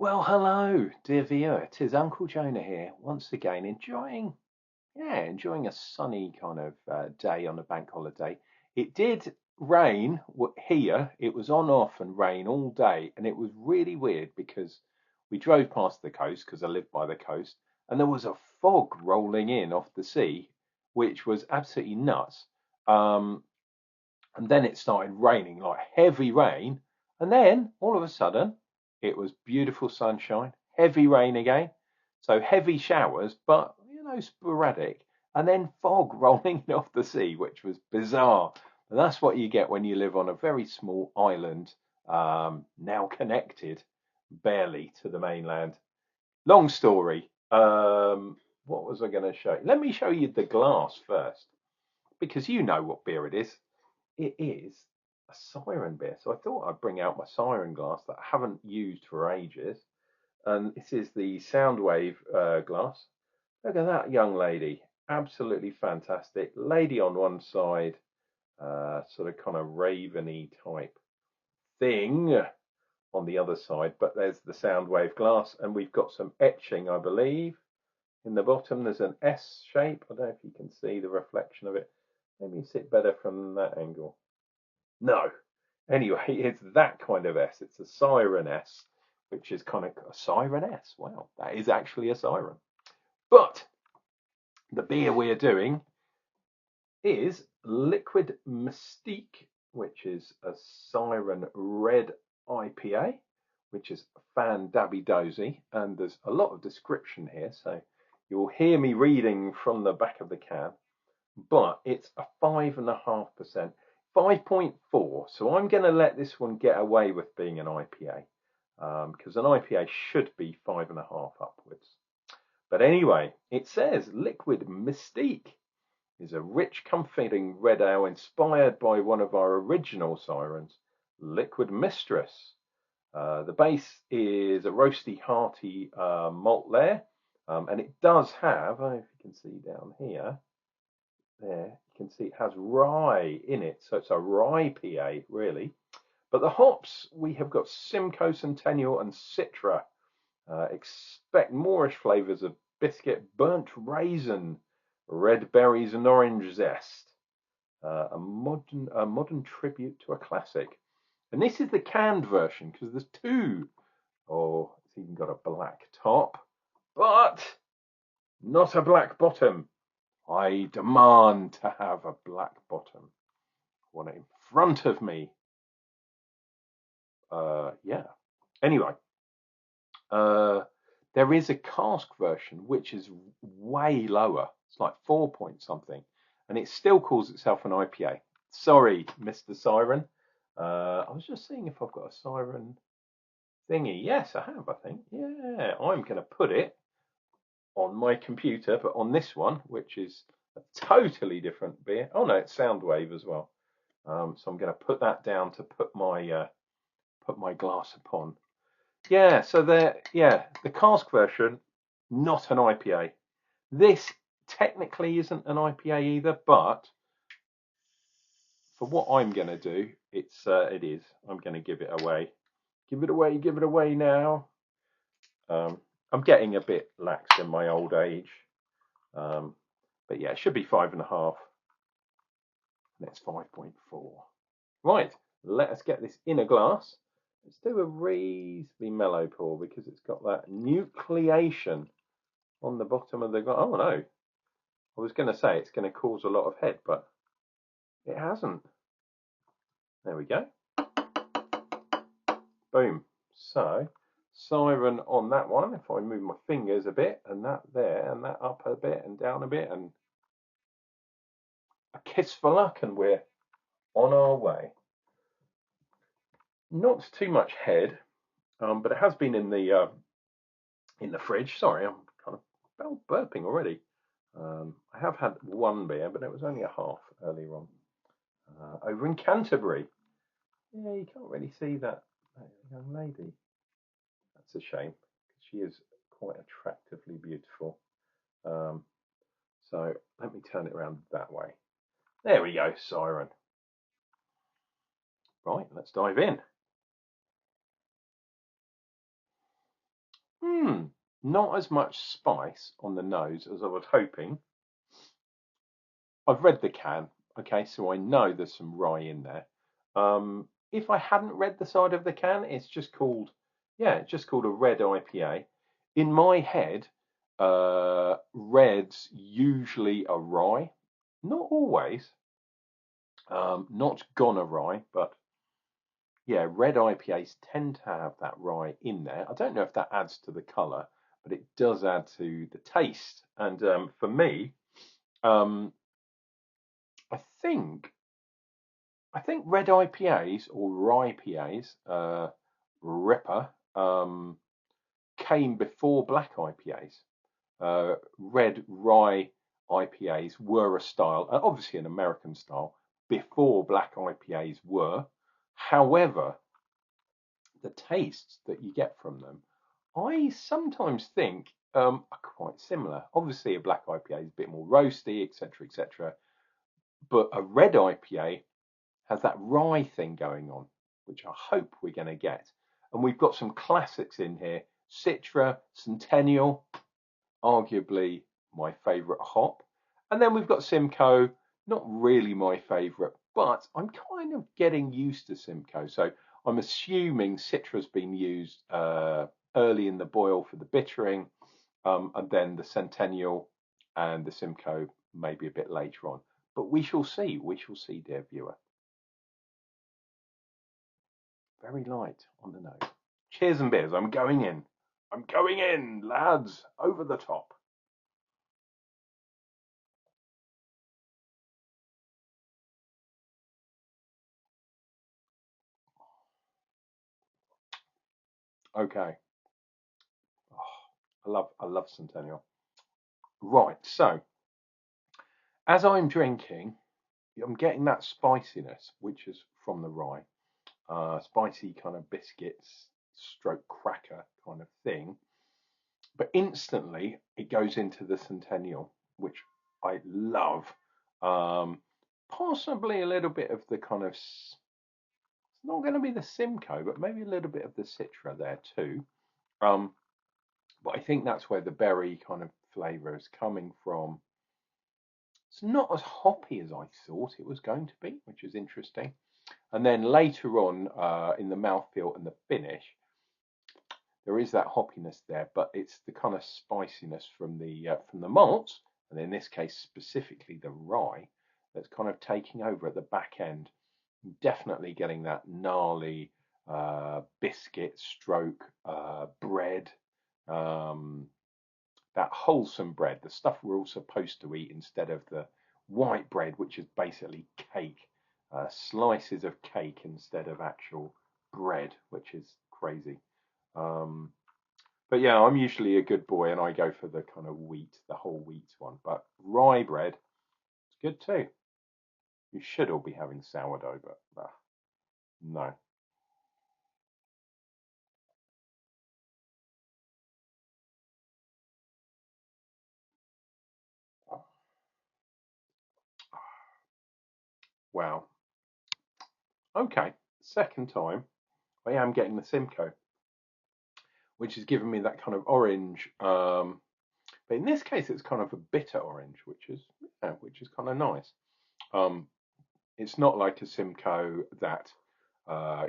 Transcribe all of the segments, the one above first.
Well, hello, dear viewer. It is Unclejona here, once again enjoying a sunny kind of day on a bank holiday. It did rain here. It was on off and rain all day, and it was really weird because we drove past the coast because I live by the coast, and there was a fog rolling in off the sea, which was absolutely nuts. Um, and then it started raining, like heavy rain, and then all of a sudden it was beautiful sunshine, heavy rain again, so heavy showers, but sporadic, and then fog rolling off the sea, which was bizarre. And that's what you get when you live on a very small island, now connected barely to the mainland. Long story. What was I going to show you? Let me show you the glass first, because you know what beer it is. It is a Siren beer. So I thought I'd bring out my Siren glass that I haven't used for ages. And this is the Soundwave glass. Look at that young lady. Absolutely fantastic. Lady on one side, sort of kind of raveny type thing on the other side. But there's the Soundwave glass. And we've got some etching, I believe. In the bottom, there's an S shape. I don't know if you can see the reflection of it. Maybe sit better from that angle. No. Anyway, it's that kind of S. It's a Siren S, which is kind of a Siren S. Wow, that is actually a siren. But the beer we're doing is Liquid Mystique, which is a Siren Red IPA, which is fan dabby dozy. And there's a lot of description here, so you'll hear me reading from the back of the can. But it's a 5.5%, 5.4. So I'm going to let this one get away with being an IPA, because an IPA should be 5.5 upwards. But anyway, it says Liquid Mystique is a rich, comforting red ale inspired by one of our original Sirens, Liquid Mistress. The base is a roasty, hearty malt layer, and it does have, I don't know if you can see down here, there you can see it has rye in it, so it's a Rye IPA really. But the hops, we have got Simcoe, Centennial and Citra. Expect Moorish flavours of biscuit, burnt raisin, red berries and orange zest. A modern tribute to a classic. And this is the canned version because there's two. Oh, it's even got a black top, but not a black bottom. I demand to have a black bottom. I want it in front of me. Yeah. Anyway, there is a cask version which is way lower. It's like 4 point something, and it still calls itself an IPA. Sorry, Mr. Siren. I was just seeing if I've got a Siren thingy. Yes, I have, I think. Yeah, I'm going to put it on my computer, but on this one, which is a totally different beer. Oh no, it's Soundwave as well. So I'm going to put that down to put my glass upon. Yeah, so the cask version, not an IPA. This technically isn't an IPA either, but for what I'm going to do, it is. I'm going to give it away. Give it away. Give it away now. I'm getting a bit lax in my old age. But yeah, it should be 5.5. And it's 5.4. Right, let us get this in a glass. Let's do a reasonably mellow pour because it's got that nucleation on the bottom of the glass. Oh no, I was going to say it's going to cause a lot of head, but it hasn't. There we go. Boom. So, Siren on that one. If I move my fingers a bit, and that there, and that up a bit, and down a bit, and a kiss for luck, and we're on our way. Not too much head, but it has been in the fridge. Sorry, I'm kind of burping already. I have had one beer, but it was only a half earlier on. Over in Canterbury. Yeah, you can't really see that young lady. That's a shame. She is quite attractively beautiful. So let me turn it around that way. There we go, Siren. Right, let's dive in. Not as much spice on the nose as I was hoping. I've read the can, okay, so I know there's some rye in there. If I hadn't read the side of the can, it's just called, yeah, it's just called a red IPA. In my head, reds usually are rye, not always, not gonna rye, but yeah, red IPAs tend to have that rye in there. I don't know if that adds to the colour, but it does add to the taste. And for me, um, I think red IPAs or rye IPAs, Ripper, came before black IPAs. Red rye IPAs were a style, obviously an American style, before black IPAs were. However, the tastes that you get from them, I sometimes think are quite similar. Obviously, a black IPA is a bit more roasty, etc., etc. But a red IPA has that rye thing going on, which I hope we're going to get. And we've got some classics in here. Citra, Centennial, arguably my favourite hop. And then we've got Simcoe, not really my favourite, but I'm kind of getting used to Simcoe. So I'm assuming Citra's been used early in the boil for the bittering, and then the Centennial and the Simcoe maybe a bit later on. But we shall see. We shall see, dear viewer. Very light on the nose. Cheers and beers. I'm going in. I'm going in, lads. Over the top. Okay. Oh, I love Centennial. Right. So as I'm drinking, I'm getting that spiciness, which is from the rye. Spicy kind of biscuits, stroke cracker kind of thing. But instantly it goes into the Centennial, which I love. Possibly a little bit of the kind of, it's not going to be the Simcoe, but maybe a little bit of the Citra there too. Um, but I think that's where the berry kind of flavour is coming from. It's not as hoppy as I thought it was going to be, which is interesting. And then later on in the mouthfeel and the finish, there is that hoppiness there, but it's the kind of spiciness from the malts, and in this case specifically the rye, that's kind of taking over at the back end. Definitely getting that gnarly biscuit stroke bread, that wholesome bread, the stuff we're all supposed to eat instead of the white bread, which is basically cake, slices of cake instead of actual bread, which is crazy. Um, but yeah, I'm usually a good boy and I go for the kind of wheat, the whole wheat one. But rye bread is good too. You should all be having sourdough, but no. Wow. Okay, second time I am getting the Simcoe, which is giving me that kind of orange. But in this case, it's kind of a bitter orange, which is kind of nice. Um, it's not like a Simcoe that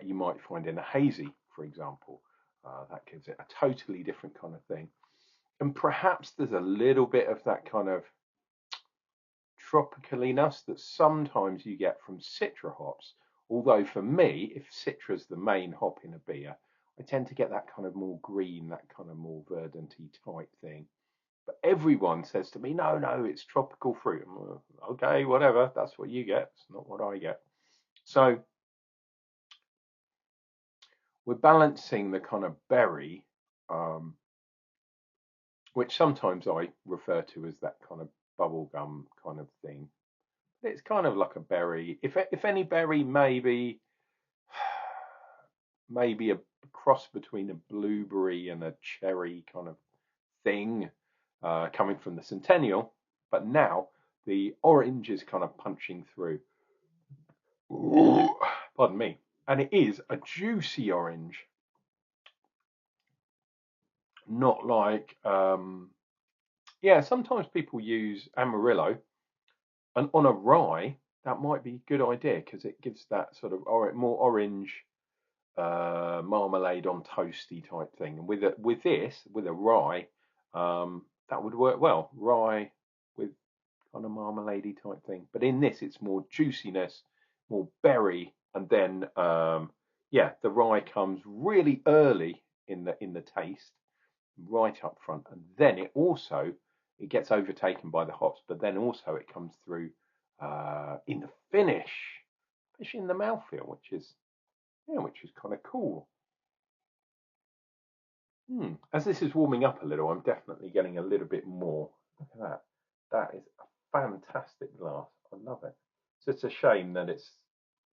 you might find in a hazy, for example. That gives it a totally different kind of thing. And perhaps there's a little bit of that kind of tropicaliness that sometimes you get from Citra hops. Although for me, if Citra's the main hop in a beer, I tend to get that kind of more green, that kind of more verdanty type thing. But everyone says to me, no, no, it's tropical fruit. Okay, whatever, that's what you get. It's not what I get. So we're balancing the kind of berry, um, which sometimes I refer to as that kind of bubblegum kind of thing. It's kind of like a berry. If any berry, maybe a cross between a blueberry and a cherry kind of thing, coming from the Centennial. But now the orange is kind of punching through. Ooh, pardon me. And it is a juicy orange. not like yeah. Sometimes people use Amarillo, and on a rye that might be a good idea because it gives that sort of more orange marmalade on toasty type thing. And with a rye, that would work well. Rye with kind of marmalade type thing. But in this, it's more juiciness, more berry, and then yeah, the rye comes really early in the taste, right up front, and then it gets overtaken by the hops, but then also it comes through in the finish, especially in the mouthfeel, which is kind of cool. As this is warming up a little, I'm definitely getting a little bit more. Look at that. That is a fantastic glass. I love it. So it's a shame that it's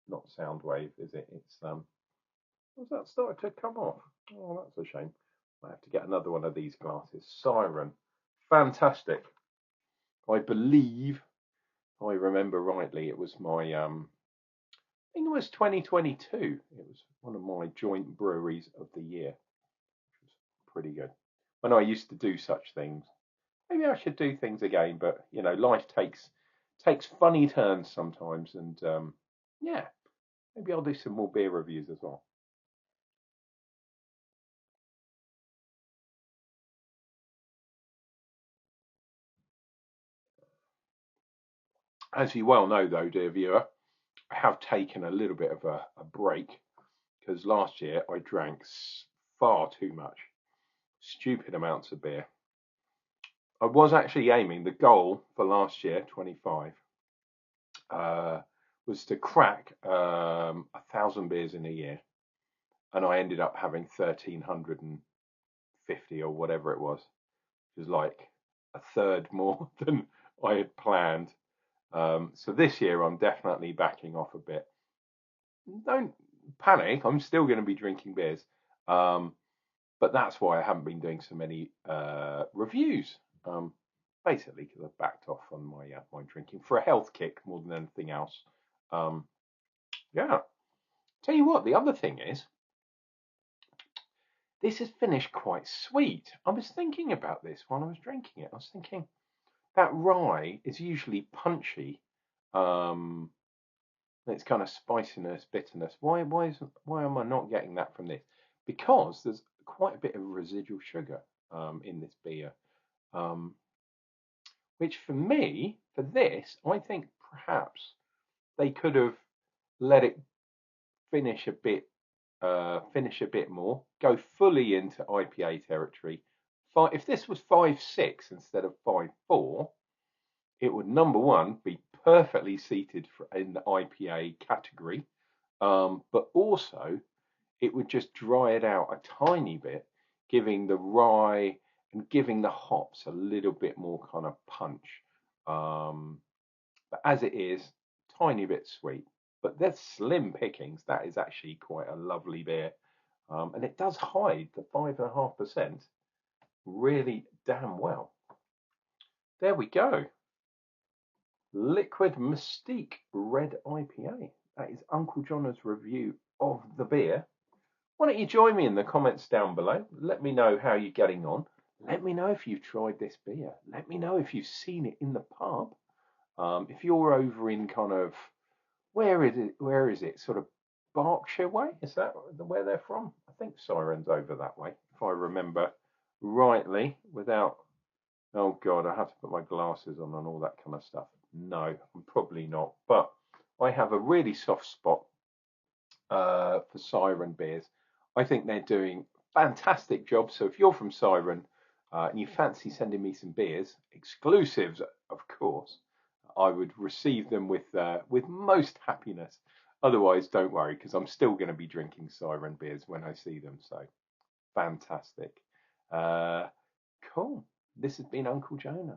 not sound wave, is it? It's has that started to come off? Oh, that's a shame. I have to get another one of these glasses. Siren. Fantastic. I believe, if I remember rightly, it was my I think it was 2022. It was one of my joint breweries of the year, which was pretty good. When I used to do such things, maybe I should do things again. But life takes funny turns sometimes, and yeah, maybe I'll do some more beer reviews as well. As you well know, though, dear viewer, I have taken a little bit of a break because last year I drank far too much, stupid amounts of beer. I was actually aiming the goal for last year, 25, uh, was to crack 1,000 beers in a year, and I ended up having 1,350 or whatever it was, which is like a third more than I had planned. So this year I'm definitely backing off a bit. Don't panic, I'm still going to be drinking beers, but that's why I haven't been doing so many reviews. Basically, because I've backed off on my drinking for a health kick more than anything else. Um, yeah. Tell you what, the other thing is, this is finished quite sweet. I was thinking about this while I was drinking it. I was thinking that rye is usually punchy. Um, it's kind of spiciness, bitterness. Why am I not getting that from this? Because there's quite a bit of residual sugar in this beer, um, which for this, I think perhaps they could have let it finish a bit finish a bit more, go fully into IPA territory. If this was 5.6 instead of 5.4, it would, number one, be perfectly seated in the IPA category, but also it would just dry it out a tiny bit, giving the rye and giving the hops a little bit more kind of punch. But as it is, tiny bit sweet. But they're slim pickings. That is actually quite a lovely beer. And it does hide the 5.5% really damn well. There we go. Liquid Mystique Red IPA. That is Unclejona's review of the beer. Why don't you join me in the comments down below? Let me know how you're getting on. Let me know if you've tried this beer. Let me know if you've seen it in the pub. If you're over in kind of where is it? Where is it? Sort of Berkshire way? Is that where they're from? I think Siren's over that way, if I remember rightly. Without, oh God, I have to put my glasses on and all that kind of stuff. No, I'm probably not. But I have a really soft spot for Siren beers. I think they're doing fantastic job. So if you're from Siren and you fancy sending me some beers, exclusives, of course, I would receive them with most happiness. Otherwise, don't worry, because I'm still going to be drinking Siren beers when I see them. So fantastic. Uh, cool. This has been Unclejona.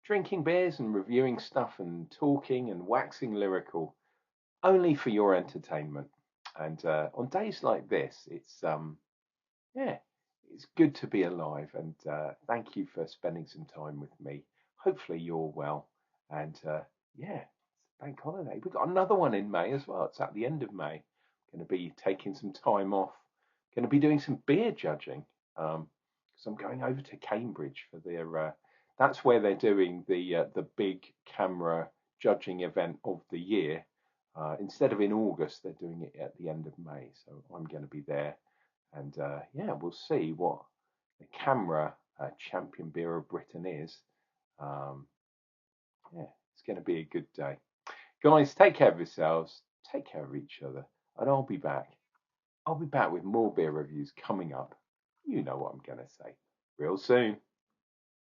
Drinking beers and reviewing stuff and talking and waxing lyrical, only for your entertainment. And on days like this, yeah, it's good to be alive. And thank you for spending some time with me. Hopefully you're well. And yeah, it's bank holiday. We've got another one in May as well. It's at the end of May. Going to be taking some time off. Going to be doing some beer judging. Because because I'm going over to Cambridge for their. That's where they're doing the big camera judging event of the year. Instead of in August, they're doing it at the end of May. So I'm going to be there, and yeah, we'll see what the camera champion beer of Britain is. Yeah, it's going to be a good day. Guys, take care of yourselves, take care of each other, and I'll be back. I'll be back with more beer reviews coming up. You know what I'm going to say. Real soon.